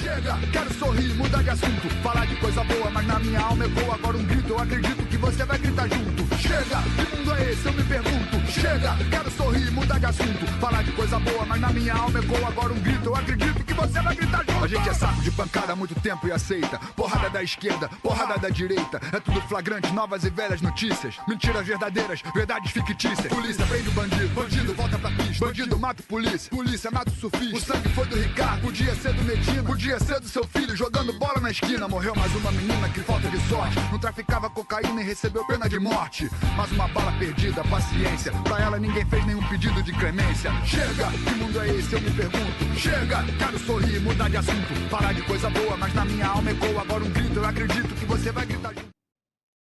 Chega, quero sorrir, mudar de assunto. Falar de coisa boa, mas na minha alma ecoa agora um grito. Eu acredito que você vai gritar junto. Chega, que mundo é esse? Eu me pergunto. Chega, quero sorrir, mudar de assunto. Falar de coisa boa, mas na minha alma ecoa agora um grito. Eu acredito que você vai gritar junto. A gente é saco de pancada há muito tempo e aceita. Porrada da esquerda, porrada da direita. É tudo flagrante, novas e velhas notícias. Mentiras verdadeiras, verdades fictícias. Polícia prende o bandido, bandido volta pra pista. Bandido mata polícia, polícia mata o surfista. O sangue foi do Ricardo, podia ser do Medina. Podia ser do seu filho jogando bola na esquina. Morreu mais uma menina que falta de sorte. Não traficava cocaína e recebeu pena de morte. Mais uma bala perdida, paciência. Pra ela ninguém fez nenhum pedido de clemência. Chega, que mundo é esse? Eu me pergunto. Chega, quero sorrir, mudar de assunto. Falar de coisa boa, mas na minha alma ecoa agora um grito. Eu acredito que você vai gritar junto.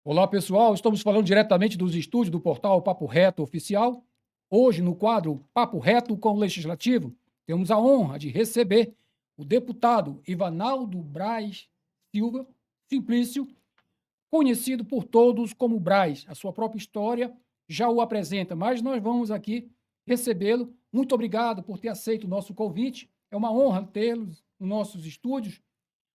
Olá, pessoal. Estamos falando diretamente dos estúdios do portal Papo Reto Oficial. Hoje, no quadro Papo Reto com o Legislativo, temos a honra de receber o deputado Ivanaldo Braz Silva Simplício, conhecido por todos como Braz. A sua própria história já o apresenta, mas nós vamos aqui recebê-lo. Muito obrigado por ter aceito o nosso convite. É uma honra tê-lo nos nossos estúdios.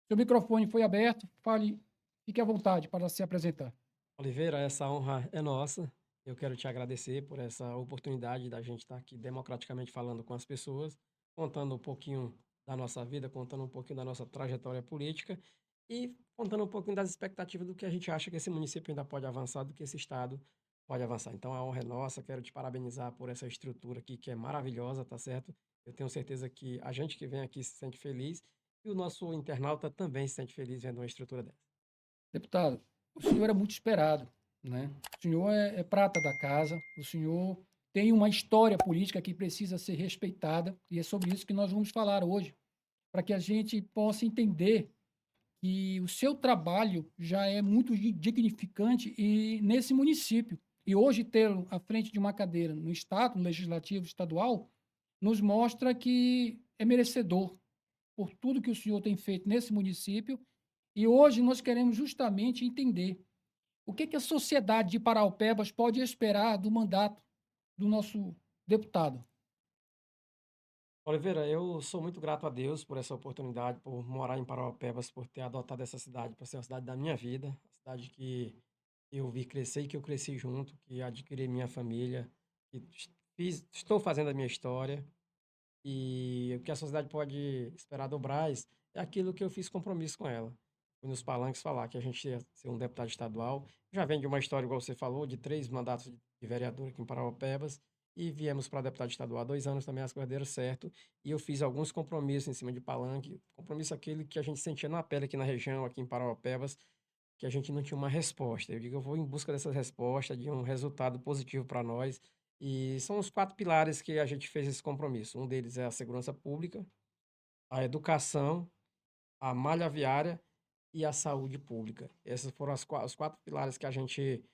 Seu microfone foi aberto. Fale, fique à vontade para se apresentar. Oliveira, essa honra é nossa. Eu quero te agradecer por essa oportunidade da gente estar aqui democraticamente falando com as pessoas, contando um pouquinho da nossa vida, contando um pouquinho da nossa trajetória política e contando um pouquinho das expectativas do que a gente acha que esse município ainda pode avançar, do que esse estado pode avançar. Então a honra é nossa, quero te parabenizar por essa estrutura aqui que é maravilhosa, tá certo? Eu tenho certeza que a gente que vem aqui se sente feliz e o nosso internauta também se sente feliz vendo uma estrutura dessa. Deputado, o senhor é muito esperado, né? O senhor é prata da casa, o senhor tem uma história política que precisa ser respeitada, e é sobre isso que nós vamos falar hoje, para que a gente possa entender que o seu trabalho já é muito dignificante e nesse município. E hoje tê-lo à frente de uma cadeira no Estado, no Legislativo Estadual, nos mostra que é merecedor por tudo que o senhor tem feito nesse município. E hoje nós queremos justamente entender o que a sociedade de Paraupebas pode esperar do mandato do nosso deputado. Oliveira, eu sou muito grato a Deus por essa oportunidade, por morar em Parauapebas, por ter adotado essa cidade para ser a cidade da minha vida, a cidade que eu vi crescer e que eu cresci junto, que adquiri minha família, que estou fazendo a minha história. E o que a sociedade pode esperar do Brás é aquilo que eu fiz compromisso com ela. Fui nos palanques falar que a gente ia ser um deputado estadual. Já vem de uma história, igual você falou, de 3 mandatos de vereador aqui em Parauapebas. E viemos para deputado estadual há 2 anos também, as coisas deram certo. E eu fiz alguns compromissos em cima de palanque. Compromisso aquele que a gente sentia na pele aqui na região, aqui em Parauapebas, que a gente não tinha uma resposta. Eu digo, eu vou em busca dessa resposta, de um resultado positivo para nós. E são os 4 pilares que a gente fez esse compromisso. Um deles é a segurança pública, a educação, a malha viária e a saúde pública. Esses foram os 4 pilares que a gente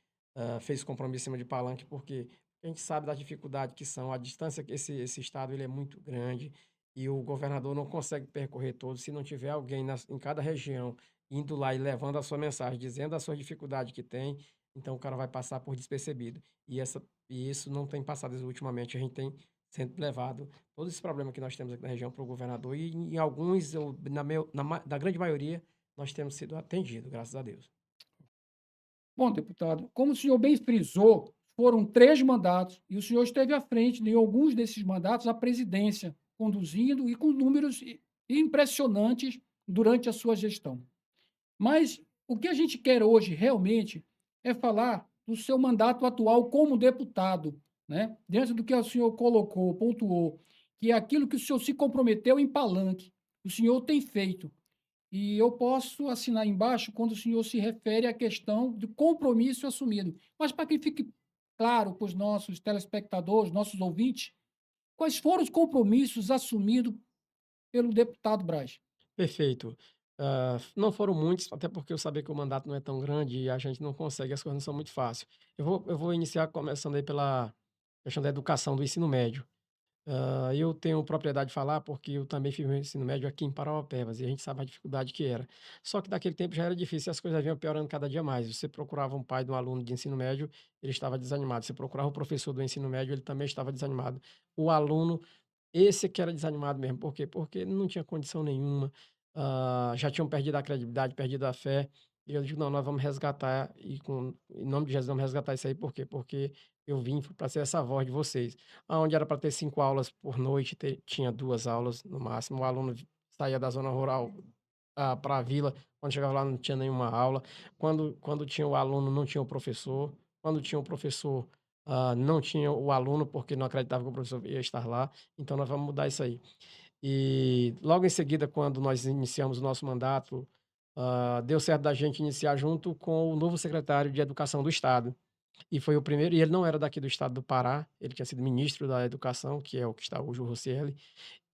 fez compromisso em cima de palanque, porque a gente sabe da dificuldade que são, a distância que esse estado ele é muito grande e o governador não consegue percorrer todo se não tiver alguém em cada região indo lá e levando a sua mensagem, dizendo a sua dificuldade que tem, então o cara vai passar por despercebido. E isso não tem passado ultimamente, a gente tem sendo levado todos esses problemas que nós temos aqui na região para o governador e em alguns, ou na grande maioria, nós temos sido atendidos, graças a Deus. Bom, deputado, como o senhor bem frisou, foram 3 mandatos e o senhor esteve à frente de alguns desses mandatos a presidência, conduzindo e com números impressionantes durante a sua gestão. Mas o que a gente quer hoje realmente é falar do seu mandato atual como deputado, né? Dentro do que o senhor colocou, pontuou, que é aquilo que o senhor se comprometeu em Palanque, o senhor tem feito. E eu posso assinar embaixo quando o senhor se refere à questão do compromisso assumido. Mas para que fique claro para os nossos telespectadores, nossos ouvintes, quais foram os compromissos assumidos pelo deputado Braz? Perfeito. Não foram muitos, até porque eu sabia que o mandato não é tão grande e a gente não consegue, as coisas não são muito fáceis. Eu vou iniciar começando aí pela questão da educação, do ensino médio. Eu tenho propriedade de falar porque eu também fiz meu ensino médio aqui em Parauapebas e a gente sabe a dificuldade que era. Só que naquele tempo já era difícil e as coisas vinham piorando cada dia mais. Você procurava um pai de um aluno de ensino médio, ele estava desanimado. Você procurava o professor do ensino médio, ele também estava desanimado. O aluno, esse que era desanimado mesmo. Por quê? Porque não tinha condição nenhuma. já tinham perdido a credibilidade, perdido a fé. E eu digo, não, nós vamos resgatar, em nome de Jesus, vamos resgatar isso aí, por quê? Porque eu vim para ser essa voz de vocês. Onde era para ter 5 aulas por noite, tinha 2 aulas no máximo. O aluno saía da zona rural para a vila, quando chegava lá não tinha nenhuma aula. Quando tinha o aluno, não tinha o professor. Quando tinha o professor, não tinha o aluno, porque não acreditava que o professor ia estar lá. Então, nós vamos mudar isso aí. E logo em seguida, quando nós iniciamos o nosso mandato, deu certo da gente iniciar junto com o novo secretário de Educação do Estado. E foi o primeiro, e ele não era daqui do estado do Pará, ele tinha sido ministro da Educação, que é o que está hoje o Rocieli.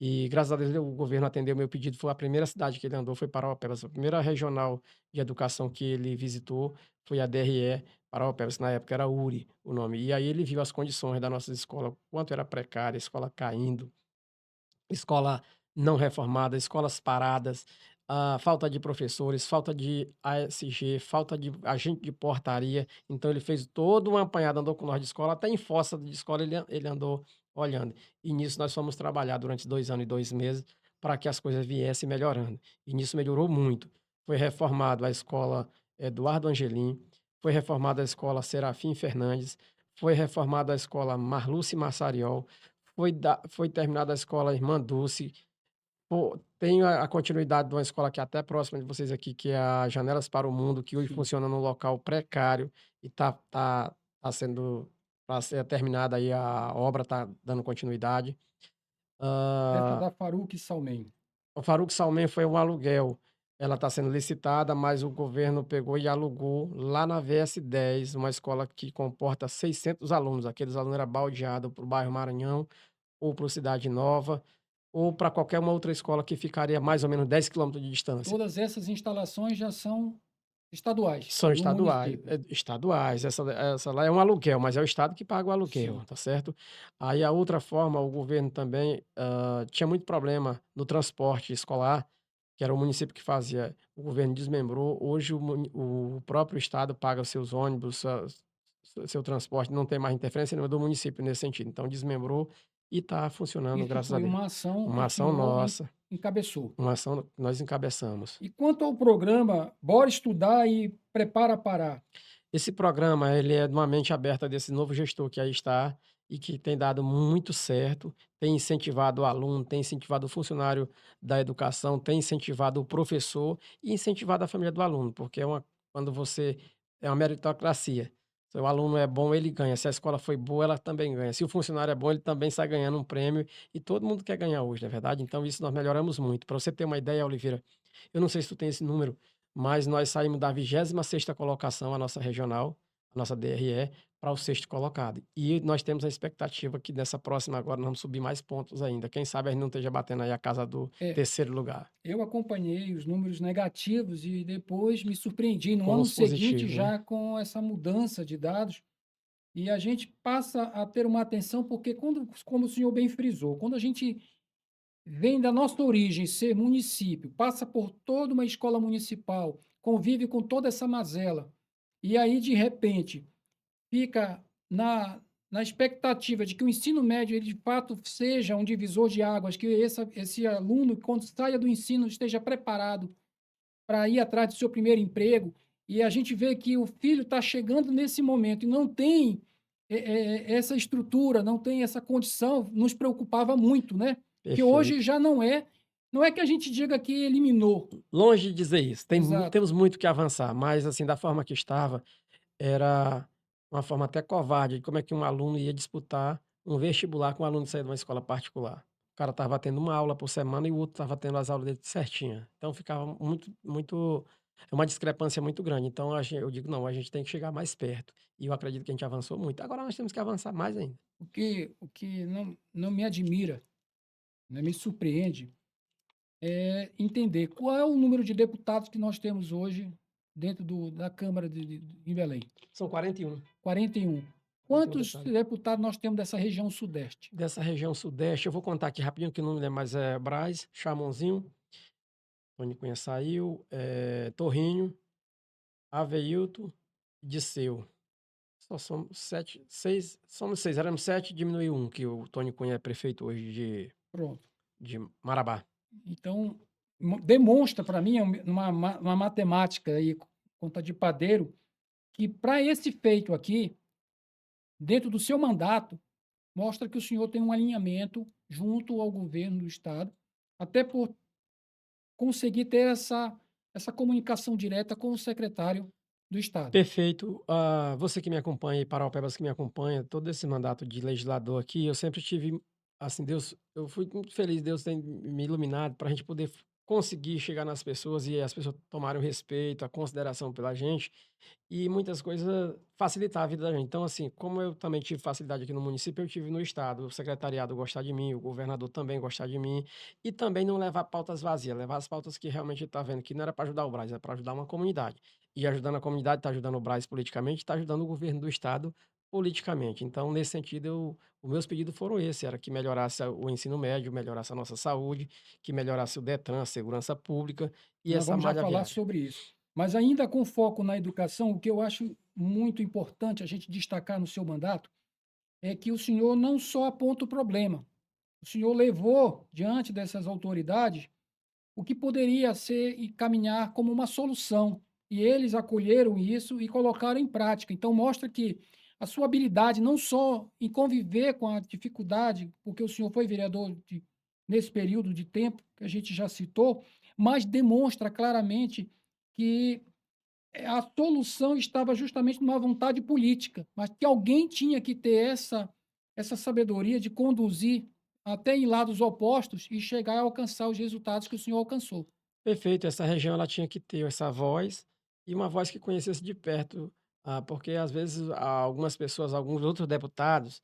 E graças a Deus o governo atendeu meu pedido, foi a primeira cidade que ele andou, foi Parauapebas. A primeira regional de educação que ele visitou foi a DRE Parauapebas, na época era URI o nome. E aí ele viu as condições da nossa escola, quanto era precária, a escola caindo, escola não reformada, escolas paradas, falta de professores, falta de ASG, falta de agente de portaria. Então ele fez todo um apanhado, andou com nós de escola, até em fossa de escola ele andou olhando. E nisso nós fomos trabalhar durante 2 anos e 2 meses para que as coisas viessem melhorando. E nisso melhorou muito. Foi reformado a escola Eduardo Angelim, foi reformada a escola Serafim Fernandes, foi reformada a escola Marluce Massariol, foi terminada a escola Irmã Dulce. Pô, tem a continuidade de uma escola que é até próxima de vocês aqui, que é a Janelas para o Mundo, que hoje Sim. funciona num local precário e tá sendo para ser terminada aí a obra, tá dando continuidade. Essa Ah, da Faruque Salmen. o Faruque Salmen foi um aluguel. Ela está sendo licitada, mas o governo pegou e alugou lá na VS10, uma escola que comporta 600 alunos. Aqueles alunos eram baldeados para o bairro Maranhão ou para o Cidade Nova, ou para qualquer uma outra escola que ficaria mais ou menos 10 quilômetros de distância. Todas essas instalações já são estaduais, São do estaduais, município. estaduais. Essa lá é um aluguel, mas é o estado que paga o aluguel, Sim. tá certo? Aí a outra forma, o governo também tinha muito problema no transporte escolar, que era o município que fazia, o governo desmembrou. Hoje o próprio estado paga seus ônibus, seu transporte, não tem mais interferência nenhuma do município nesse sentido. Então desmembrou e está funcionando, Isso graças a foi Deus. uma ação que Uma o ação senhor nossa, encabeçou. uma ação que nós encabeçamos. E quanto ao programa Bora Estudar e Prepara Pará? Esse programa, ele é de uma mente aberta desse novo gestor que aí está e que tem dado muito certo, tem incentivado o aluno, tem incentivado o funcionário da educação, tem incentivado o professor e incentivado a família do aluno, porque quando você é uma meritocracia. Se o aluno é bom, ele ganha. Se a escola foi boa, ela também ganha. Se o funcionário é bom, ele também sai ganhando um prêmio e todo mundo quer ganhar hoje, não é verdade? Então isso nós melhoramos muito. Para você ter uma ideia, Oliveira, eu não sei se tu tem esse número, mas nós saímos da 26ª colocação, a nossa regional, a nossa DRE, para o 6º colocado. E nós temos a expectativa que nessa próxima agora nós vamos subir mais pontos ainda. Quem sabe a gente não esteja batendo aí a casa do É, 3º lugar, eu acompanhei os números negativos e depois me surpreendi no com ano os seguinte positivos, né? já com essa mudança de dados. E a gente passa a ter uma atenção, porque como o senhor bem frisou, quando a gente vem da nossa origem ser município, passa por toda uma escola municipal, convive com toda essa mazela, e aí, de repente, fica na expectativa de que o ensino médio, ele de fato seja um divisor de águas, que esse aluno, quando saia do ensino, esteja preparado para ir atrás do seu primeiro emprego, e a gente vê que o filho está chegando nesse momento e não tem essa estrutura, não tem essa condição, nos preocupava muito, né? Que hoje Perfeito. já não é que a gente diga que eliminou. Longe de dizer isso, Exato. temos muito que avançar, mas assim, da forma que estava, era uma forma até covarde de como é que um aluno ia disputar um vestibular com um aluno que saía de uma escola particular. O cara estava tendo uma aula por semana e o outro estava tendo as aulas dele certinha. Então ficava muito, é uma discrepância muito grande. Então eu digo, não, a gente tem que chegar mais perto. E eu acredito que a gente avançou muito. Agora nós temos que avançar mais ainda. O que não me admira, né, me surpreende, é entender qual é o número de deputados que nós temos hoje dentro da Câmara em Belém. São 41. 41. 41 Quantos deputados. deputados nós temos dessa região sudeste? Dessa região sudeste, eu vou contar aqui rapidinho que o número é mais Brás, Chamonzinho, Tony Cunha saiu, Torrinho, Aveilton, Disseu. Só somos 7, 6, somos 6, éramos 7, diminuiu um, que o Tony Cunha é prefeito hoje Pronto. de Marabá. Então, demonstra para mim uma matemática aí, conta de padeiro, que para esse feito aqui, dentro do seu mandato, mostra que o senhor tem um alinhamento junto ao governo do estado, até por conseguir ter essa comunicação direta com o secretário do estado. Perfeito. Você que me acompanha e Paraupebas que me acompanha, todo esse mandato de legislador aqui, eu sempre tive, assim, Deus, eu fui muito feliz, Deus tem me iluminado para a gente poder conseguir chegar nas pessoas e as pessoas tomarem o respeito, a consideração pela gente e muitas coisas facilitar a vida da gente. Então, assim, como eu também tive facilidade aqui no município, eu tive no estado, o secretariado gostar de mim, o governador também gostar de mim, e também não levar pautas vazias, levar as pautas que realmente está vendo que não era para ajudar o Brás, era para ajudar uma comunidade. E ajudando a comunidade, está ajudando o Brás politicamente, está ajudando o governo do estado politicamente. Então, nesse sentido, os meus pedidos foram esses, era que melhorasse o ensino médio, melhorasse a nossa saúde, que melhorasse o Detran, a segurança pública e Nós essa vamos já malha falar viária. sobre isso. Mas ainda com foco na educação, o que eu acho muito importante a gente destacar no seu mandato é que o senhor não só aponta o problema, o senhor levou diante dessas autoridades o que poderia ser e caminhar como uma solução. E eles acolheram isso e colocaram em prática. Então, mostra que a sua habilidade, não só em conviver com a dificuldade, porque o senhor foi vereador nesse período de tempo que a gente já citou, mas demonstra claramente que a solução estava justamente numa vontade política, mas que alguém tinha que ter essa sabedoria de conduzir até em lados opostos e chegar a alcançar os resultados que o senhor alcançou. Perfeito, essa região ela tinha que ter essa voz, e uma voz que conhecesse de perto, porque às vezes algumas pessoas, alguns outros deputados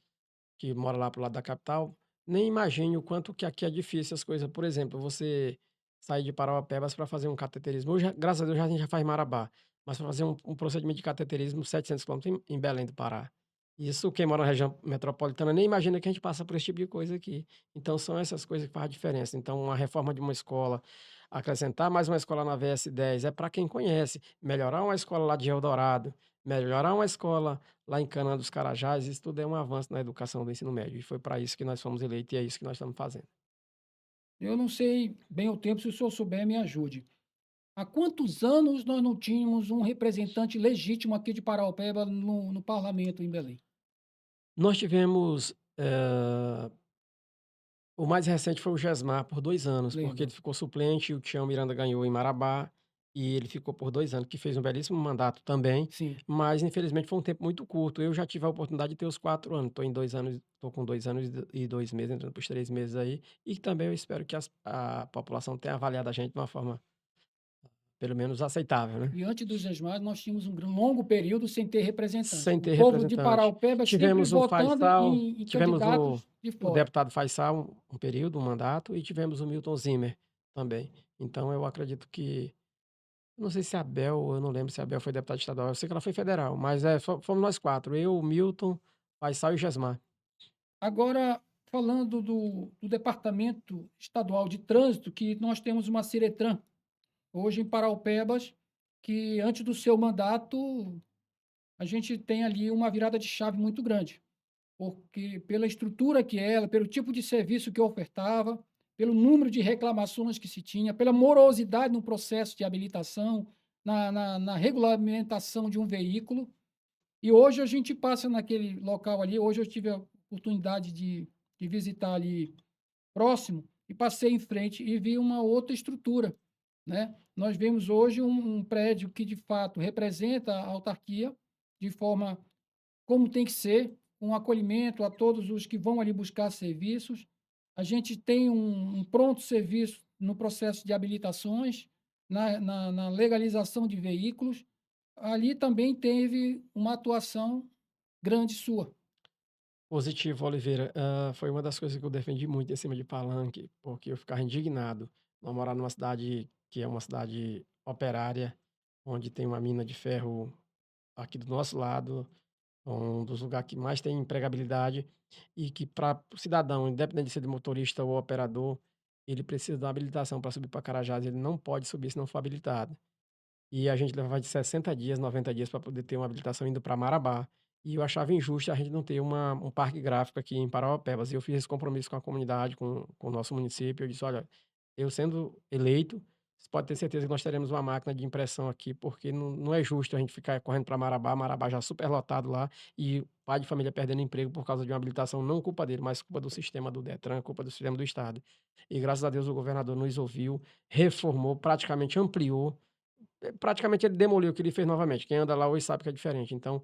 que moram lá para o lado da capital, nem imaginem o quanto que aqui é difícil as coisas. Por exemplo, você sair de Parauapebas para fazer um cateterismo, hoje, graças a Deus, a gente já faz Marabá, mas para fazer um procedimento de cateterismo 700 quilômetros em Belém do Pará. Isso quem mora na região metropolitana nem imagina que a gente passa por esse tipo de coisa aqui. Então são essas coisas que fazem a diferença. Então uma reforma de uma escola, acrescentar mais uma escola na VS10 é para quem conhece, melhorar uma escola lá de Eldorado, melhorar uma escola lá em Canaã dos Carajás, isso tudo é um avanço na educação do ensino médio. E foi para isso que nós fomos eleitos e é isso que nós estamos fazendo. Eu não sei bem o tempo, se o senhor souber, me ajude. Há quantos anos nós não tínhamos um representante legítimo aqui de Paraupeba no parlamento em Belém? Nós tivemos, o mais recente foi o Gesmar por 2 anos, porque ele Lembro. ficou suplente, o Tião Miranda ganhou em Marabá, e ele ficou por 2 anos, que fez um belíssimo mandato também, Sim. mas infelizmente foi um tempo muito curto. Eu já tive a oportunidade de ter os 4 anos, estou com 2 anos e 2 meses, entrando para os 3 meses aí, e também eu espero que a população tenha avaliado a gente de uma forma, pelo menos aceitável, né. E antes dos Gesmar, nós tínhamos um longo período sem ter representante. Sem O ter povo de representante. Paraupeba sempre Tivemos o votando Faisal, em tivemos o candidatos de o fora. deputado Faisal, um período, um mandato, e tivemos o Milton Zimmer também. Então eu acredito que não sei se a Bel, eu não lembro se a Bel foi deputada estadual, eu sei que ela foi federal, mas fomos nós 4, eu, o Milton, Faisal e o Gesmar. Agora, falando do Departamento Estadual de Trânsito, que nós temos uma Ciretran, hoje em Paraupebas, que antes do seu mandato, a gente tem ali uma virada de chave muito grande, porque pela estrutura que ela, pelo tipo de serviço que ofertava, pelo número de reclamações que se tinha, pela morosidade no processo de habilitação, na regulamentação de um veículo. E hoje a gente passa naquele local ali, hoje eu tive a oportunidade de visitar ali próximo e passei em frente e vi uma outra estrutura, né. Nós vemos hoje um prédio que de fato representa a autarquia de forma como tem que ser, um acolhimento a todos os que vão ali buscar serviços. A gente tem um pronto serviço no processo de habilitações, na legalização de veículos. Ali também teve uma atuação grande sua. Positivo, Oliveira. Foi uma das coisas que eu defendi muito em cima de palanque, porque eu ficava indignado ao morar numa cidade que é uma cidade operária, onde tem uma mina de ferro aqui do nosso lado, um dos lugares que mais tem empregabilidade e que para o cidadão, independente de ser de motorista ou operador, ele precisa de uma habilitação para subir para Carajás, ele não pode subir se não for habilitado. E a gente levava de 60 dias, 90 dias para poder ter uma habilitação indo para Marabá. E eu achava injusto a gente não ter um parque gráfico aqui em Parauapebas. E eu fiz esse compromisso com a comunidade, com o nosso município. Eu disse: olha, eu sendo eleito, você pode ter certeza que nós teremos uma máquina de impressão aqui, porque não é justo a gente ficar correndo para Marabá, Marabá já superlotado lá, e o pai de família perdendo emprego por causa de uma habilitação, não culpa dele, mas culpa do sistema do Detran, culpa do sistema do Estado. E graças a Deus o governador nos ouviu, reformou, praticamente ampliou, praticamente ele demoliu o que ele fez novamente. Quem anda lá hoje sabe que é diferente. Então,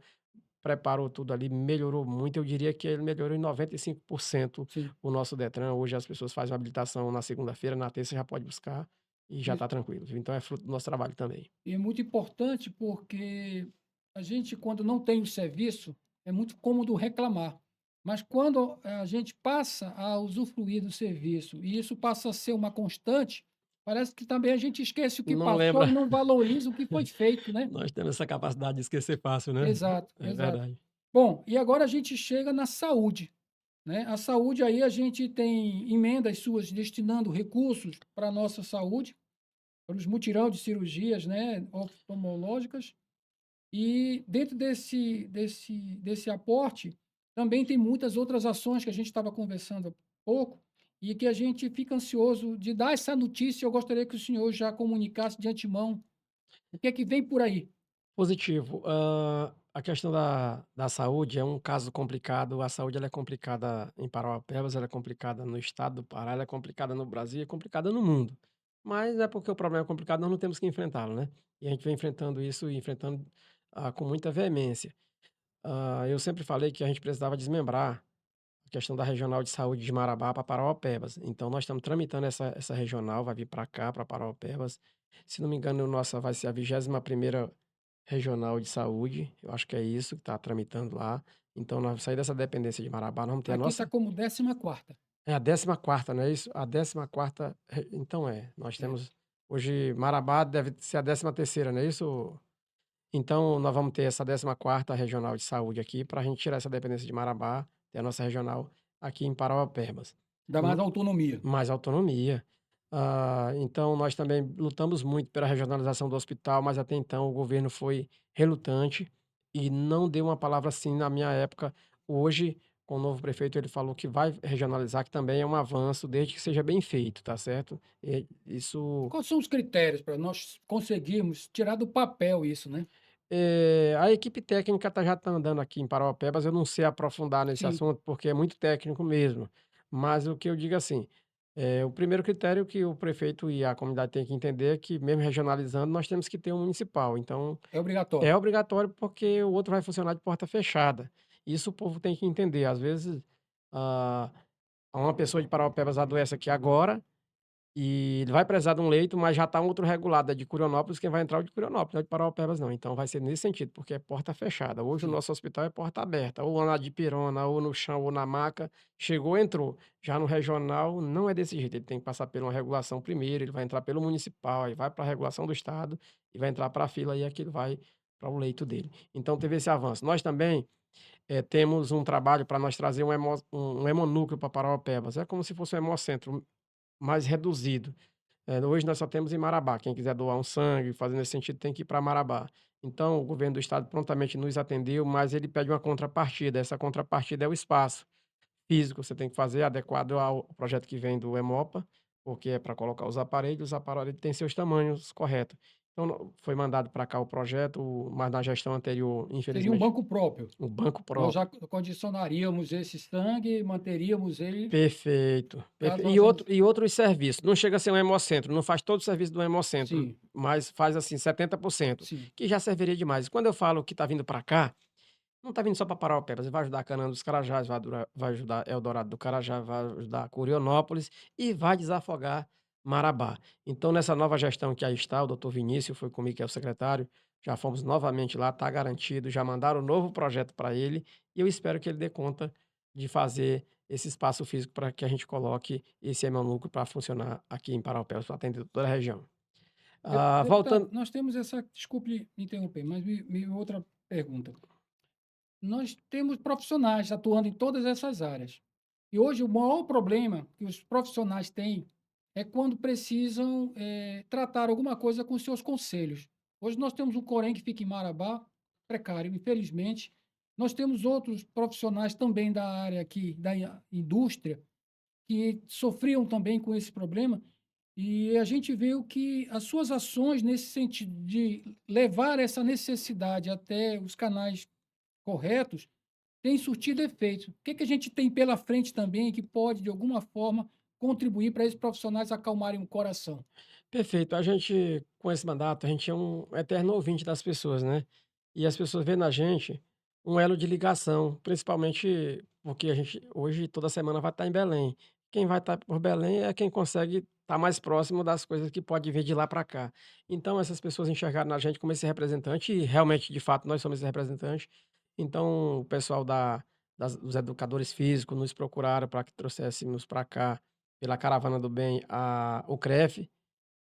preparou tudo ali, melhorou muito. Eu diria que ele melhorou em 95% Sim. o nosso Detran. Hoje as pessoas fazem uma habilitação na segunda-feira, na terça já pode buscar e já Isso. está tranquilo, viu. Então é fruto do nosso trabalho também. E é muito importante porque a gente, quando não tem o serviço, é muito cômodo reclamar. Mas quando a gente passa a usufruir do serviço e isso passa a ser uma constante, parece que também a gente esquece o que Não passou lembra. e não valoriza o que foi feito, né? Nós temos essa capacidade de esquecer fácil, né. Exato, É exato. verdade. Bom, e agora a gente chega na saúde, né? A saúde aí a gente tem emendas suas destinando recursos para a nossa saúde, para os mutirão de cirurgias, né, oftalmológicas. E dentro desse aporte, também tem muitas outras ações que a gente estava conversando há pouco, e que a gente fica ansioso de dar essa notícia. Eu gostaria que o senhor já comunicasse de antemão o que é que vem por aí. Positivo. A questão da saúde é um caso complicado. A saúde ela é complicada em Parauapebas, ela é complicada no estado do Pará, ela é complicada no Brasil, é complicada no mundo. Mas é porque o problema é complicado, nós não temos que enfrentá-lo, né? E a gente vem enfrentando isso e enfrentando com muita veemência. Eu sempre falei que a gente precisava desmembrar a questão da regional de saúde de Marabá para Parauapebas. Então nós estamos tramitando essa regional, vai vir para cá, para Parauapebas. Se não me engano, nossa vai ser a 21ª regional de saúde, eu acho que é isso que está tramitando lá. Então nós vamos sair dessa dependência de Marabá, nós vamos ter a Aqui está nossa como 14ª. é a 14ª, não é isso? A 14ª então nós É. temos hoje Marabá deve ser a 13ª, não é isso? Então nós vamos ter essa 14ª regional de saúde aqui, para a gente tirar essa dependência de Marabá, ter a nossa regional aqui em Parauapebas. Dá mais autonomia. Mais autonomia. Então nós também lutamos muito pela regionalização do hospital, mas até então o governo foi relutante e não deu uma palavra assim na minha época. Hoje, com o novo prefeito, ele falou que vai regionalizar, que também é um avanço, desde que seja bem feito, tá certo? Isso, Quais são os critérios para nós conseguirmos tirar do papel isso, né? a equipe técnica já está andando aqui em Parauapebas, eu não sei aprofundar nesse Sim, assunto, porque é muito técnico mesmo. Mas o que eu digo assim, o primeiro critério que o prefeito e a comunidade têm que entender é que, mesmo regionalizando, nós temos que ter um municipal. Então, é obrigatório. é obrigatório porque o outro vai funcionar de porta fechada. Isso o povo tem que entender. Às vezes, ah, uma pessoa de Parauapebas adoece aqui agora, e ele vai precisar de um leito, mas já está um outro regulado, é de Curionópolis, quem vai entrar é o de Curionópolis, não é de Parauapebas não. Então vai ser nesse sentido, porque é porta fechada. Hoje o Sim. nosso hospital é porta aberta, ou na dipirona, ou no chão, ou na maca, chegou, entrou. Já no regional não é desse jeito, ele tem que passar por uma regulação primeiro, ele vai entrar pelo municipal, aí vai para a regulação do estado, e vai entrar para a fila, e aquilo vai para o leito dele. Então teve esse avanço. Nós também temos um trabalho para nós trazer um hemonúcleo para Parauapebas, é como se fosse um hemocentro mais reduzido. Hoje nós só temos em Marabá, quem quiser doar um sangue, fazer nesse sentido, tem que ir para Marabá. Então, o governo do estado prontamente nos atendeu, mas ele pede uma contrapartida, essa contrapartida é o espaço físico, você tem que fazer adequado ao projeto que vem do Hemopa, porque é para colocar os aparelhos têm seus tamanhos corretos. Então, foi mandado para cá o projeto, mas na gestão anterior, Seria um infelizmente, banco próprio. o banco Nós próprio. já condicionaríamos esse sangue, manteríamos ele Perfeito, caso e haja outro e outros serviços, não chega a ser um hemocentro, não faz todo o serviço do hemocentro, sim, mas faz, assim, 70%, sim. que já serviria demais. E quando eu falo que está vindo para cá, não está vindo só para Parauapebas, vai ajudar Canaã dos Carajás, vai ajudar Eldorado do Carajá, vai ajudar Curionópolis e vai desafogar Marabá. Então nessa nova gestão que aí está, o doutor Vinícius foi comigo, que é o secretário, já fomos novamente lá, está garantido, já mandaram um novo projeto para ele, e eu espero que ele dê conta de fazer esse espaço físico para que a gente coloque esse hemolúcleo para funcionar aqui em Parauapebas, para atender toda a região. Deputado, Voltando. nós temos essa, desculpe interromper, mas outra pergunta. Nós temos profissionais atuando em todas essas áreas. E hoje o maior problema que os profissionais têm é quando precisam tratar alguma coisa com seus conselhos. Hoje nós temos um Corém que fica em Marabá, precário, infelizmente. Nós temos outros profissionais também da área aqui, da indústria, que sofriam também com esse problema. E a gente viu que as suas ações nesse sentido de levar essa necessidade até os canais corretos têm surtido efeito. O que que a gente tem pela frente também que pode, de alguma forma, contribuir para esses profissionais acalmarem o coração? Perfeito. A gente, com esse mandato, a gente é um eterno ouvinte das pessoas, né? E as pessoas veem na gente um elo de ligação, principalmente porque a gente hoje, toda semana, vai estar em Belém. Quem vai estar por Belém é quem consegue estar mais próximo das coisas que pode vir de lá para cá. Então, essas pessoas enxergaram na gente como esse representante, e realmente, de fato, nós somos esse representante. Então, o pessoal dos educadores físicos nos procuraram para que trouxéssemos para cá, pela Caravana do Bem, o CREF,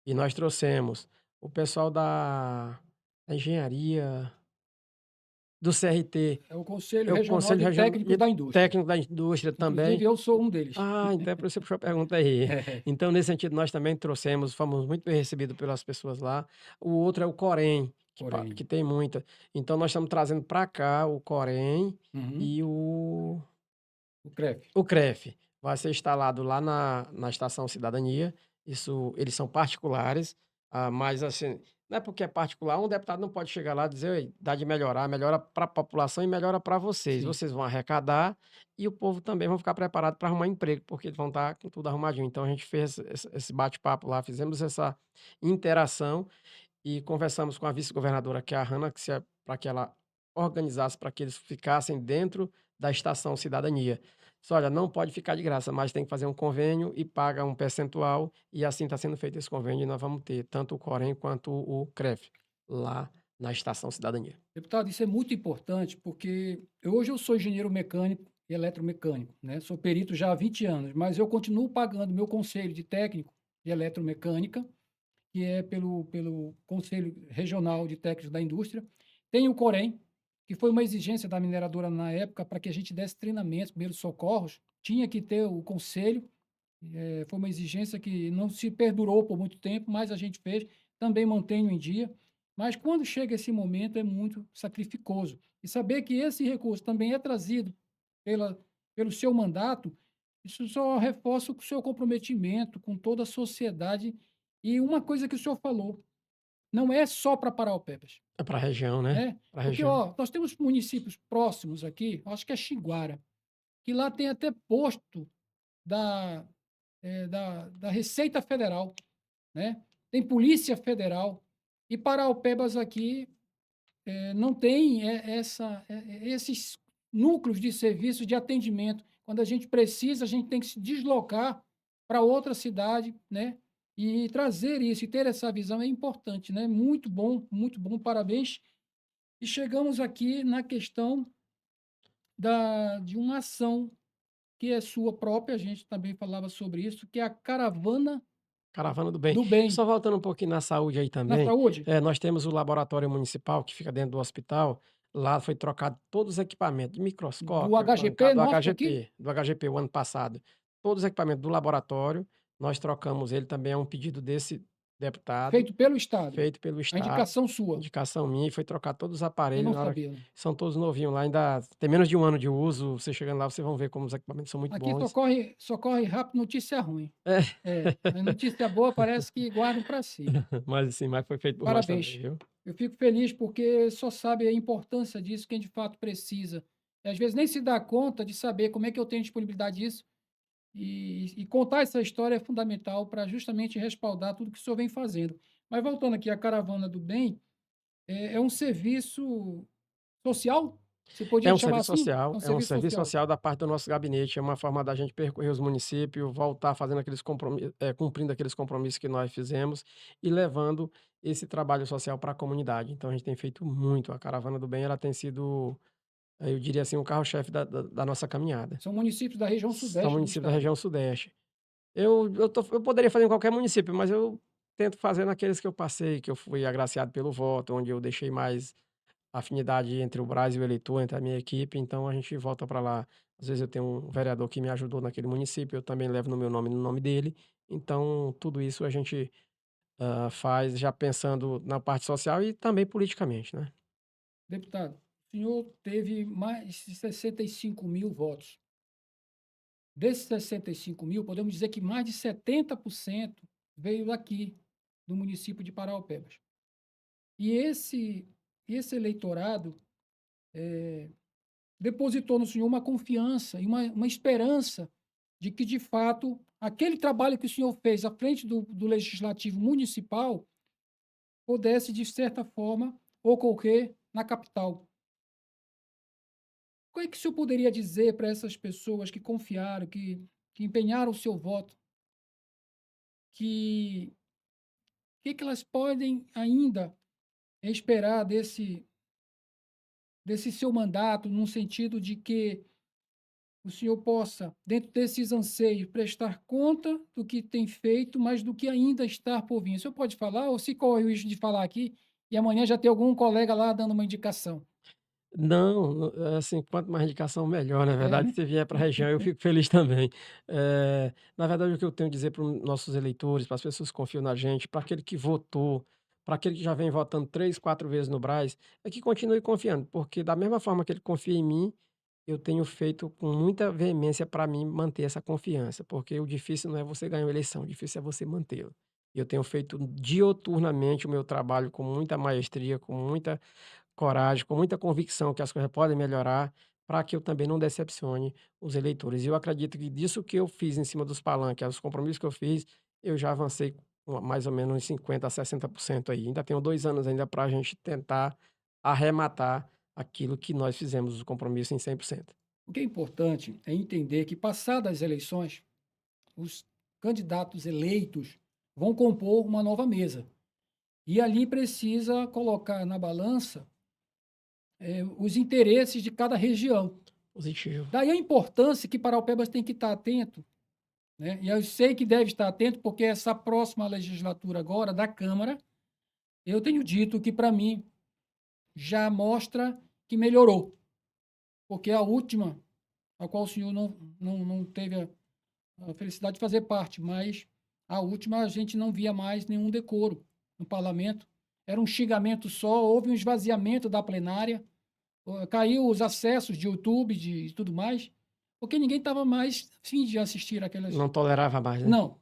e nós trouxemos o pessoal da engenharia, do CRT, É o Conselho é o Regional Conselho de Regional Técnicos de da Indústria. Técnico da Indústria Inclusive, também. eu sou um deles. Ah, então é por isso que você puxou a pergunta aí. É, Então, nesse sentido, nós também trouxemos, fomos muito bem recebidos pelas pessoas lá. O outro é o Corém, que porém. tem muita. Então, nós estamos trazendo para cá o Corém Uhum. e O CREF. o CREF. Vai ser instalado lá na Estação Cidadania. Isso, eles são particulares, mas assim, não é porque é particular, um deputado não pode chegar lá e dizer: "Oi, dá de melhorar, melhora para a população e melhora para vocês. Sim. Vocês vão arrecadar e o povo também vão ficar preparado para arrumar emprego, porque eles vão estar com tudo arrumadinho". Então a gente fez esse bate-papo lá, fizemos essa interação e conversamos com a vice-governadora, que é a Hanna, para que ela organizasse para que eles ficassem dentro da Estação Cidadania. Disse: "Olha, não pode ficar de graça, mas tem que fazer um convênio e paga um percentual", e assim está sendo feito esse convênio, e nós vamos ter tanto o Corém quanto o CREF lá na Estação Cidadania. Deputado, isso é muito importante porque hoje eu sou engenheiro mecânico e eletromecânico, né? Sou perito já há 20 anos, mas eu continuo pagando meu conselho de técnico de eletromecânica, que é pelo Conselho Regional de Técnicos da Indústria. Tem o Corém, que foi uma exigência da mineradora na época para que a gente desse treinamentos, primeiros socorros, tinha que ter o conselho. Foi uma exigência que não se perdurou por muito tempo, mas a gente fez, também mantenho em dia. Mas quando chega esse momento é muito sacrificoso. E saber que esse recurso também é trazido pela, pelo seu mandato, isso só reforça o seu comprometimento com toda a sociedade. E uma coisa que o senhor falou, não é só para Paraupebas, É para a região, né? né? Para a Porque, região. ó, nós temos municípios próximos aqui, acho que é Xinguara, que lá tem até posto da, da Receita Federal, né? Tem Polícia Federal. E Paraupebas aqui não tem esses núcleos de serviço de atendimento. Quando a gente precisa, a gente tem que se deslocar para outra cidade, né? E trazer isso e ter essa visão é importante, né? Muito bom, parabéns. E chegamos aqui na questão de uma ação que é sua própria, a gente também falava sobre isso, que é a Caravana Caravana do Bem. do Bem. Só voltando um pouquinho na saúde aí Na também, saúde? nós temos o laboratório municipal que fica dentro do hospital. Lá foi trocado todos os equipamentos, de Do microscópio, HGP bancada nosso aqui? Do HGP o ano passado. Todos os equipamentos do laboratório, nós trocamos ele, também é um pedido desse deputado, Feito pelo Estado. feito pelo A Estado, indicação sua. indicação minha, e foi trocar todos os Eu aparelhos. não Na hora que sabia. são todos novinhos lá, ainda tem menos de um ano de uso. Você chegando lá, vocês vão ver como os equipamentos são muito Aqui bons. socorre rápido notícia ruim. É, É, a notícia boa parece que guardam para si. mas assim, mas foi feito por nós também, Parabéns. viu? Eu fico feliz porque só sabe a importância disso quem de fato precisa. E às vezes nem se dá conta de saber como é que eu tenho disponibilidade disso. E contar essa história é fundamental para justamente respaldar tudo que o senhor vem fazendo. Mas voltando aqui à Caravana do Bem, é um serviço social? Você podia chamar assim? É um É um serviço serviço social. social da parte do nosso gabinete, é uma forma da gente percorrer os municípios, voltar fazendo aqueles compromissos, cumprindo aqueles compromissos que nós fizemos e levando esse trabalho social para a comunidade. Então a gente tem feito muito. A Caravana do Bem, ela tem sido, eu diria assim, o carro-chefe da nossa caminhada. São municípios da região São sudeste do municípios da estado. região sudeste. Eu poderia fazer em qualquer município, mas eu tento fazer naqueles que eu passei, que eu fui agraciado pelo voto, onde eu deixei mais afinidade entre o Brás e o eleitor, entre a minha equipe, então a gente volta para lá. Às vezes eu tenho um vereador que me ajudou naquele município, eu também levo no meu nome e no nome dele. Então, tudo isso a gente faz já pensando na parte social e também politicamente, né? Deputado, o senhor teve mais de 65 mil votos. Desses 65 mil, podemos dizer que mais de 70% veio daqui, do município de Paraopebas. E esse eleitorado depositou no senhor uma confiança e uma esperança de que, de fato, aquele trabalho que o senhor fez à frente do Legislativo Municipal pudesse, de certa forma, ocorrer na capital. O que é que o senhor poderia dizer para essas pessoas que confiaram, que empenharam o seu voto, que elas podem ainda esperar desse seu mandato, num sentido de que o senhor possa, dentro desses anseios, prestar conta do que tem feito, mas do que ainda está por vir? O senhor pode falar, ou se corre o risco de falar aqui, e amanhã já ter algum colega lá dando uma indicação? Não, assim, quanto mais indicação, melhor, na É, verdade. né? Se vier para a região, eu fico feliz também. Na verdade, o que eu tenho a dizer para os nossos eleitores, para as pessoas que confiam na gente, para aquele que votou, para aquele que já vem votando 3, 4 vezes no Brás, é que continue confiando, porque da mesma forma que ele confia em mim, eu tenho feito com muita veemência para mim manter essa confiança, porque o difícil não é você ganhar uma eleição, o difícil é você mantê-la. Eu tenho feito dioturnamente o meu trabalho com muita maestria, com muita coragem, com muita convicção que as coisas podem melhorar, para que eu também não decepcione os eleitores. E eu acredito que disso que eu fiz em cima dos palanques, os compromissos que eu fiz, eu já avancei com mais ou menos uns 50 a 60% aí. Ainda tenho 2 anos ainda para a gente tentar arrematar aquilo que nós fizemos, o compromisso em 100%. O que é importante é entender que, passadas as eleições, os candidatos eleitos vão compor uma nova mesa. E ali precisa colocar na balança os interesses de cada região. Positivo. Daí a importância que Paraupebas tem que estar atento, né? E eu sei que deve estar atento, porque essa próxima legislatura agora da Câmara, eu tenho dito que, para mim, já mostra que melhorou. Porque a última, a qual o senhor não teve a felicidade de fazer parte, mas a última a gente não via mais nenhum decoro no parlamento. Era um xingamento só, houve um esvaziamento da plenária, caiu os acessos de YouTube, de tudo mais, porque ninguém estava mais afim de assistir aquelas. Não tolerava mais, né? Não.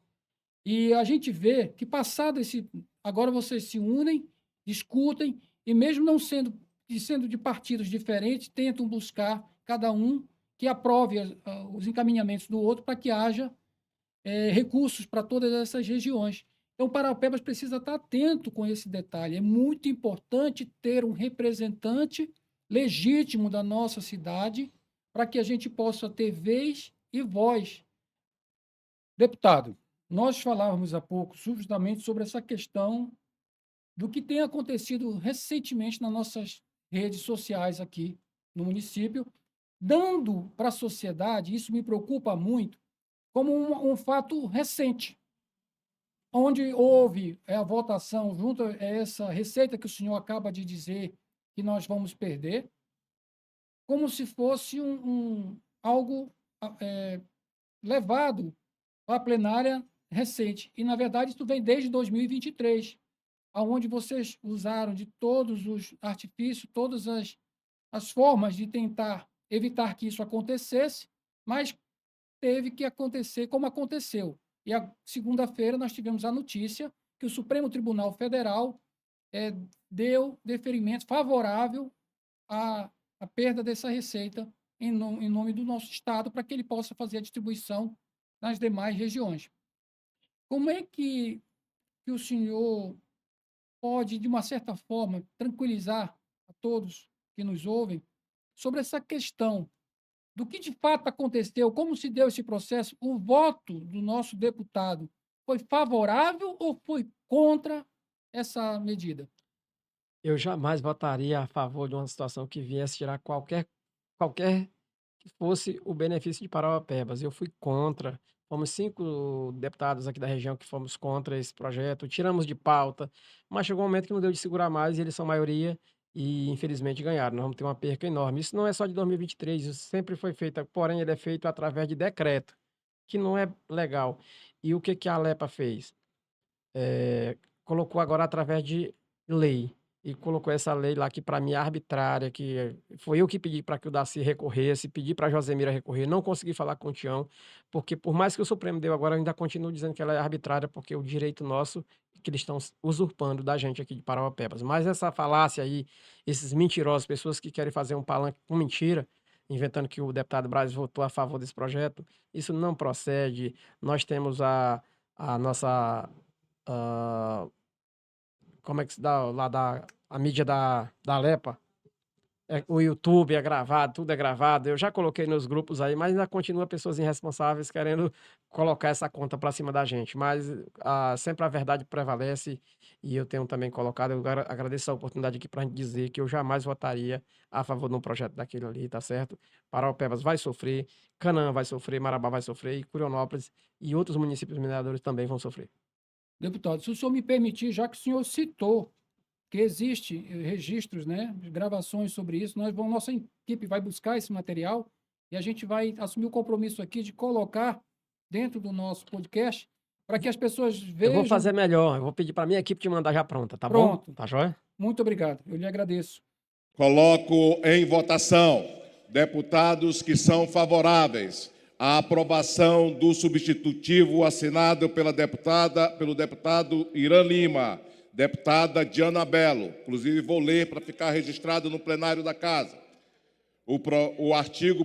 E a gente vê que, passado esse. Agora vocês se unem, discutem, e mesmo não sendo de partidos diferentes, tentam buscar cada um que aprove os encaminhamentos do outro para que haja recursos para todas essas regiões. Então, Paraupebas precisa estar atento com esse detalhe. É muito importante ter um representante legítimo da nossa cidade para que a gente possa ter vez e voz. Deputado, nós falávamos há pouco justamente sobre essa questão do que tem acontecido recentemente nas nossas redes sociais aqui no município, dando para a sociedade, isso me preocupa muito, como um fato recente, onde houve a votação junto a essa receita que o senhor acaba de dizer que nós vamos perder, como se fosse algo levado à plenária recente. E, na verdade, isso vem desde 2023, onde vocês usaram de todos os artifícios, todas as formas de tentar evitar que isso acontecesse, mas teve que acontecer como aconteceu. E a segunda-feira nós tivemos a notícia que o Supremo Tribunal Federal deu deferimento favorável à perda dessa receita em nome do nosso Estado, para que ele possa fazer a distribuição nas demais regiões. Como é que o senhor pode, de uma certa forma, tranquilizar a todos que nos ouvem sobre essa questão do que de fato aconteceu, como se deu esse processo? O voto do nosso deputado foi favorável ou foi contra essa medida? Eu jamais votaria a favor de uma situação que viesse tirar qualquer que fosse o benefício de Parauapebas. Eu fui contra. Fomos 5 deputados aqui da região que fomos contra esse projeto, tiramos de pauta, mas chegou um momento que não deu de segurar mais e eles são maioria e infelizmente ganharam. Nós vamos ter uma perca enorme. Isso não é só de 2023, isso sempre foi feito, porém ele é feito através de decreto, que não é legal. E o que que a Alepa fez? Colocou agora através de lei. e colocou essa lei lá que para mim é arbitrária, que foi eu que pedi para que o Darcy recorresse, pedi para a Josemira recorrer, não consegui falar com o Tião, porque por mais que o Supremo deu agora, eu ainda continuo dizendo que ela é arbitrária, porque o direito nosso que eles estão usurpando da gente aqui de Parauapebas. Mas essa falácia aí, esses mentirosos, pessoas que querem fazer um palanque com mentira, inventando que o deputado Braz votou a favor desse projeto, isso não procede. Nós temos a nossa, ah, como é que se dá lá a mídia da Alepa, o YouTube é gravado, tudo é gravado. Eu já coloquei nos grupos aí, mas ainda continua pessoas irresponsáveis querendo colocar essa conta para cima da gente. Mas sempre a verdade prevalece e eu tenho também colocado. Eu agradeço a oportunidade aqui para dizer que eu jamais votaria a favor de um projeto daquele ali, tá certo? Paraupebas vai sofrer, Canaã vai sofrer, Marabá vai sofrer, e Curionópolis e outros municípios mineradores também vão sofrer. Deputado, se o senhor me permitir, já que o senhor citou que existe registros, né, de gravações sobre isso, nossa equipe vai buscar esse material e a gente vai assumir o compromisso aqui de colocar dentro do nosso podcast para que as pessoas Eu vejam. vou fazer melhor, eu vou pedir para minha equipe te mandar já pronta, tá bom? Pronto. Tá joia? Muito obrigado, eu lhe agradeço. Coloco em votação deputados que são favoráveis à aprovação do substitutivo assinado pelo deputado Irã Lima, deputada Diana Belo. Inclusive, vou ler para ficar registrado no plenário da Casa. O artigo,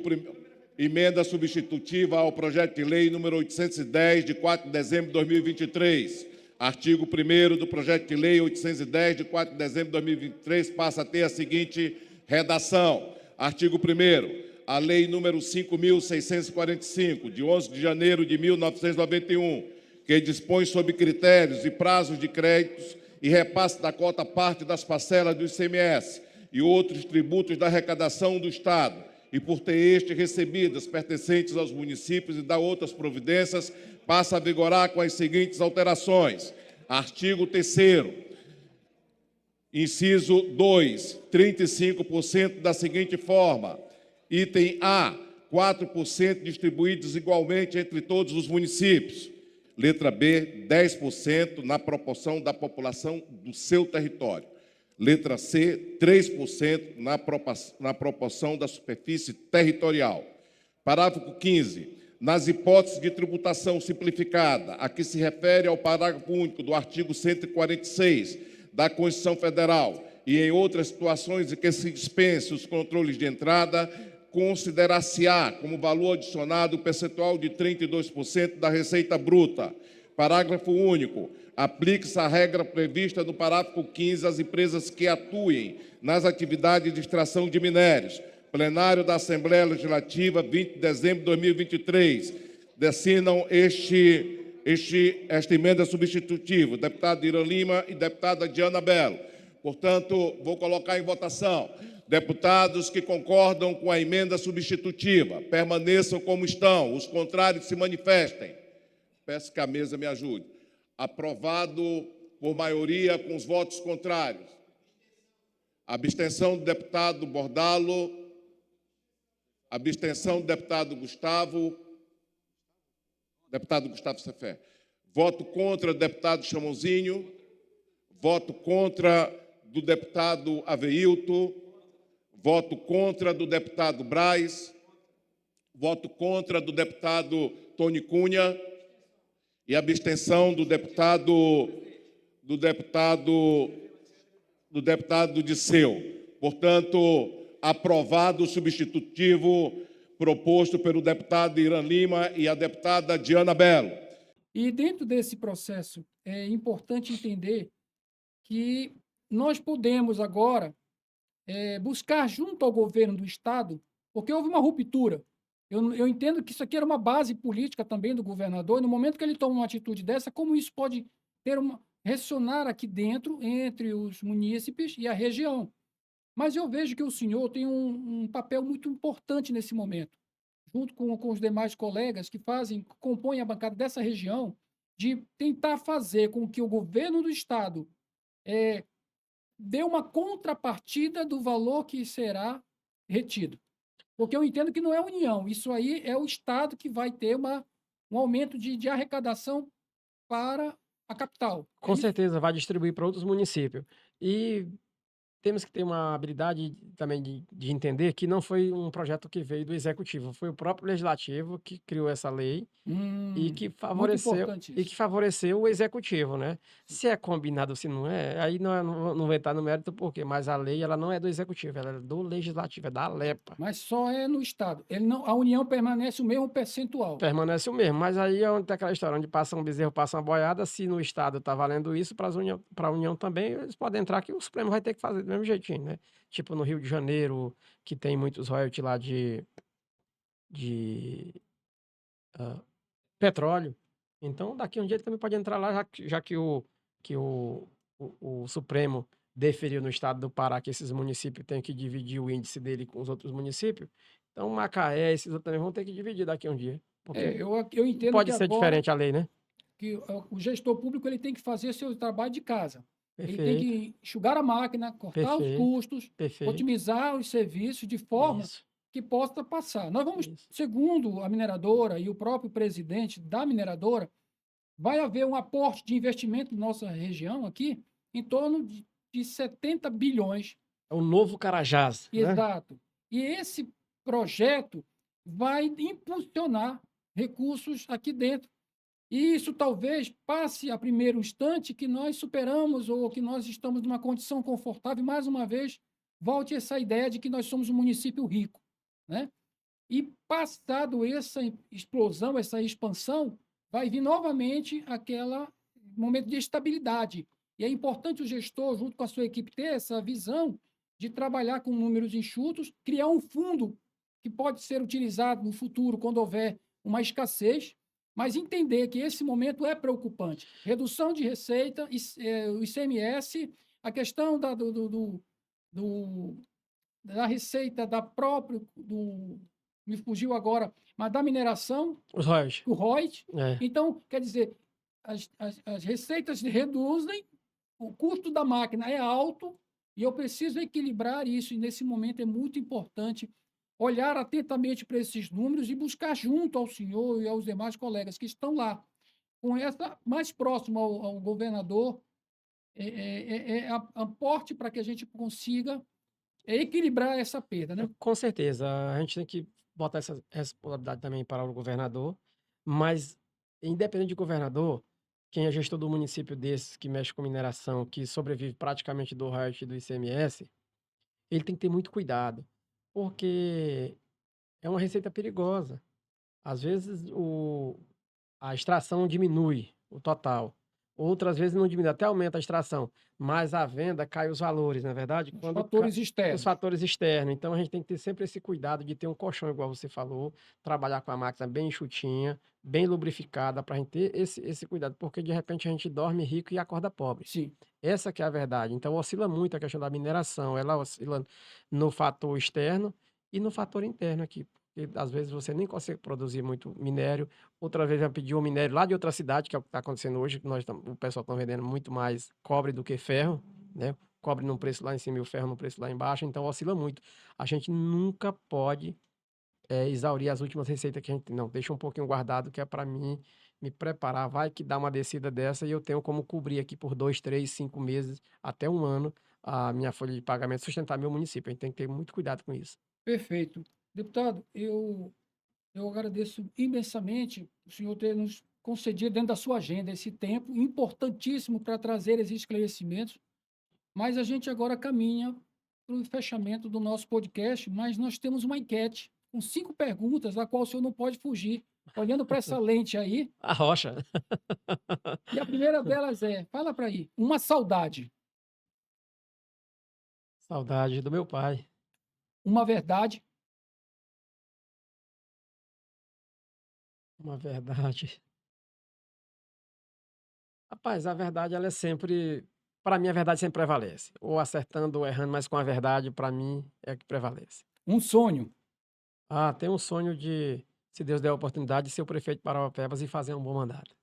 emenda substitutiva ao projeto de lei número 810, de 4 de dezembro de 2023. Artigo 1º do projeto de lei 810, de 4 de dezembro de 2023, passa a ter a seguinte redação. Artigo 1º. A lei número 5.645, de 11 de janeiro de 1991, que dispõe sobre critérios e prazos de créditos e repasse da cota parte das parcelas do ICMS e outros tributos da arrecadação do Estado, e por ter este recebidas pertencentes aos municípios e da outras providências, passa a vigorar com as seguintes alterações. Artigo 3º. Inciso 2, 35% da seguinte forma. Item A, 4% distribuídos igualmente entre todos os municípios. Letra B, 10% na proporção da população do seu território. Letra C, 3% na proporção da superfície territorial. Parágrafo 15. Nas hipóteses de tributação simplificada, a que se refere ao parágrafo único do artigo 146 da Constituição Federal e em outras situações em que se dispense os controles de entrada, considerar-se-á como valor adicionado o percentual de 32% da receita bruta. Parágrafo único. Aplique-se a regra prevista no parágrafo 15 às empresas que atuem nas atividades de extração de minérios. Plenário da Assembleia Legislativa, 20 de dezembro de 2023. Dessinam esta emenda substitutiva, deputado Irã Lima e deputada Diana Belo. Portanto, vou colocar em votação. Deputados que concordam com a emenda substitutiva, permaneçam como estão. Os contrários se manifestem. Peço que a mesa me ajude. Aprovado por maioria com os votos contrários. Abstenção do deputado Bordalo. Abstenção do deputado Gustavo. Deputado Gustavo Cefé. Voto contra do deputado Chamonzinho. Voto contra do deputado Aveilto. Voto contra do deputado Braz. Voto contra do deputado Tony Cunha. E abstenção do deputado Disseu. Portanto, aprovado o substitutivo proposto pelo deputado Irã Lima e a deputada Diana Belo. E dentro desse processo, é importante entender que nós podemos agora buscar junto ao governo do Estado, porque houve uma ruptura. Eu entendo que isso aqui era uma base política também do governador, e no momento que ele toma uma atitude dessa, como isso pode ressonar aqui dentro, entre os munícipes e a região. Mas eu vejo que o senhor tem um papel muito importante nesse momento, junto com os demais colegas que compõem a bancada dessa região, de tentar fazer com que o governo do Estado dê uma contrapartida do valor que será retido. Porque eu entendo que não é a União, isso aí é o Estado que vai ter um aumento de arrecadação para a capital. Com certeza, vai distribuir para outros municípios. E temos que ter uma habilidade também de entender que não foi um projeto que veio do executivo, foi o próprio legislativo que criou essa lei e que Muito favoreceu importante isso. o executivo, né. Se é combinado ou se não é, aí não vai entrar no mérito por quê, mas a lei ela não é do executivo, ela é do legislativo, é da LEPA. Mas só é no Estado. Ele não, a União permanece o mesmo percentual. Permanece o mesmo, mas aí é onde tem aquela história, onde passa um bezerro, passa uma boiada, se no estado está valendo isso, para a União também, eles podem entrar que o Supremo vai ter que fazer do mesmo jeitinho, né. Tipo no Rio de Janeiro, que tem muitos royalties lá de, hã, petróleo, então daqui a um dia ele também pode entrar lá, já que o Supremo deferiu no estado do Pará que esses municípios têm que dividir o índice dele com os outros municípios, então Macaé, esses outros também vão ter que dividir daqui a um dia, porque Eu não entendo que pode ser agora diferente a lei, né. que o gestor público ele tem que fazer seu trabalho de casa. Ele tem Perfeito, que enxugar a máquina, cortar os perfeito, custos, perfeito. otimizar os serviços de forma Isso, que possa passar. Nós vamos, isso. segundo a mineradora e o próprio presidente da mineradora, vai haver um aporte de investimento na nossa região aqui em torno de 70 bilhões. É o novo Carajás, né. Exato. E esse projeto vai impulsionar recursos aqui dentro. E isso talvez passe a primeiro instante que nós superamos ou que nós estamos numa condição confortável. E, mais uma vez, volte essa ideia de que nós somos um município rico, né? E passado essa explosão, essa expansão, vai vir novamente aquele momento de estabilidade. E é importante o gestor, junto com a sua equipe, ter essa visão de trabalhar com números enxutos, criar um fundo que pode ser utilizado no futuro quando houver uma escassez, mas entender que esse momento é preocupante. Redução de receita, o ICMS, a questão do da receita da própria, me fugiu agora, mas da mineração, Os royalties. o ROIT. É, Então, quer dizer, as receitas reduzem, o custo da máquina é alto e eu preciso equilibrar isso. E nesse momento é muito importante olhar atentamente para esses números e buscar junto ao senhor e aos demais colegas que estão lá, com essa mais próximo ao governador, aporte para que a gente consiga equilibrar essa perda, né? com certeza, a gente tem que botar essa responsabilidade também para o governador, mas independente de governador, quem é gestor do município desses, que mexe com mineração, que sobrevive praticamente do royalties e do ICMS, ele tem que ter muito cuidado, porque é uma receita perigosa. Às vezes a extração diminui o total, outras vezes não diminui, até aumenta a extração, mas a venda cai os valores, não é verdade? Os Quando fatores os externos. fatores externos, então a gente tem que ter sempre esse cuidado de ter um colchão, igual você falou, trabalhar com a máquina bem enxutinha, bem lubrificada, para a gente ter esse cuidado, porque de repente a gente dorme rico e acorda pobre. Sim, Essa que é a verdade. Então oscila muito a questão da mineração, ela oscila no fator externo e no fator interno aqui, porque às vezes você nem consegue produzir muito minério, outra vez vai pedir um minério lá de outra cidade, que é o que está acontecendo hoje, que o pessoal está vendendo muito mais cobre do que ferro, né? Cobre num preço lá em cima e o ferro num preço lá embaixo, então oscila muito. A gente nunca pode exaurir as últimas receitas que a gente tem. Não, deixa um pouquinho guardado, que é para mim me preparar. Vai que dá uma descida dessa e eu tenho como cobrir aqui por 2, 3, 5 meses, até um ano, a minha folha de pagamento, sustentar meu município. A gente tem que ter muito cuidado com isso. perfeito. Deputado, eu agradeço imensamente o senhor ter nos concedido dentro da sua agenda esse tempo importantíssimo para trazer esses esclarecimentos, mas a gente agora caminha para o fechamento do nosso podcast, mas nós temos uma enquete com 5 perguntas, a qual o senhor não pode fugir, olhando para essa lente aí, A rocha. e a primeira delas é, fala para aí, uma saudade, Saudade do meu pai. uma verdade, Uma verdade. Rapaz, a verdade ela é sempre, para mim a verdade sempre prevalece. Ou acertando ou errando, mas com a verdade, para mim, é a que prevalece. um sonho, Ah, tenho um sonho de, se Deus der a oportunidade, de ser o prefeito de Parauapebas e fazer um bom mandato.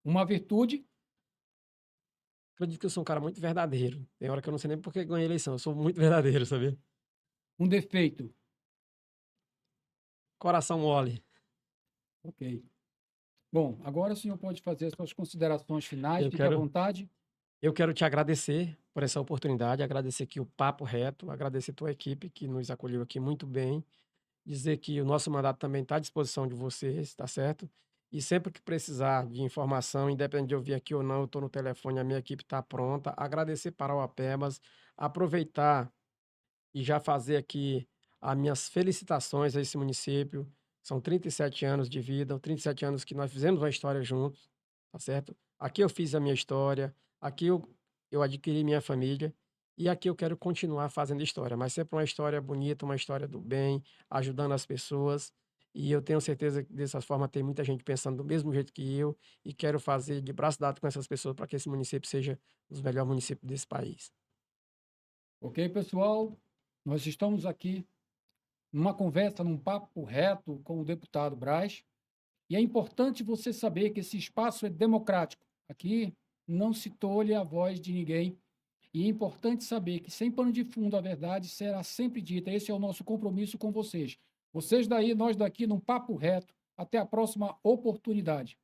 uma virtude, Acredito que eu sou um cara muito verdadeiro. Tem hora que eu não sei nem por que ganhei a eleição. Eu sou muito verdadeiro, sabia? um defeito. Coração mole. Ok. Bom, agora o senhor pode fazer as suas considerações finais, Eu fique à quero, vontade. Eu quero te agradecer por essa oportunidade, agradecer aqui o Papo Reto, agradecer tua equipe que nos acolheu aqui muito bem, dizer que o nosso mandato também está à disposição de vocês, tá certo? E sempre que precisar de informação, independente de eu vir aqui ou não, eu estou no telefone, a minha equipe está pronta. Agradecer para o Apebas, aproveitar e já fazer aqui as minhas felicitações a esse município. São 37 anos de vida, 37 anos que nós fizemos uma história juntos, tá certo? Aqui eu fiz a minha história, aqui eu adquiri minha família e aqui eu quero continuar fazendo história, mas sempre uma história bonita, uma história do bem, ajudando as pessoas. E eu tenho certeza que dessa forma tem muita gente pensando do mesmo jeito que eu e quero fazer de braço dado com essas pessoas para que esse município seja um dos melhores municípios desse país. Ok, pessoal? Nós estamos aqui numa conversa, num papo reto com o deputado Braz. E é importante você saber que esse espaço é democrático. Aqui não se tolhe a voz de ninguém. E é importante saber que, sem pano de fundo, a verdade será sempre dita. Esse é o nosso compromisso com vocês. Vocês daí, nós daqui, num papo reto. Até a próxima oportunidade.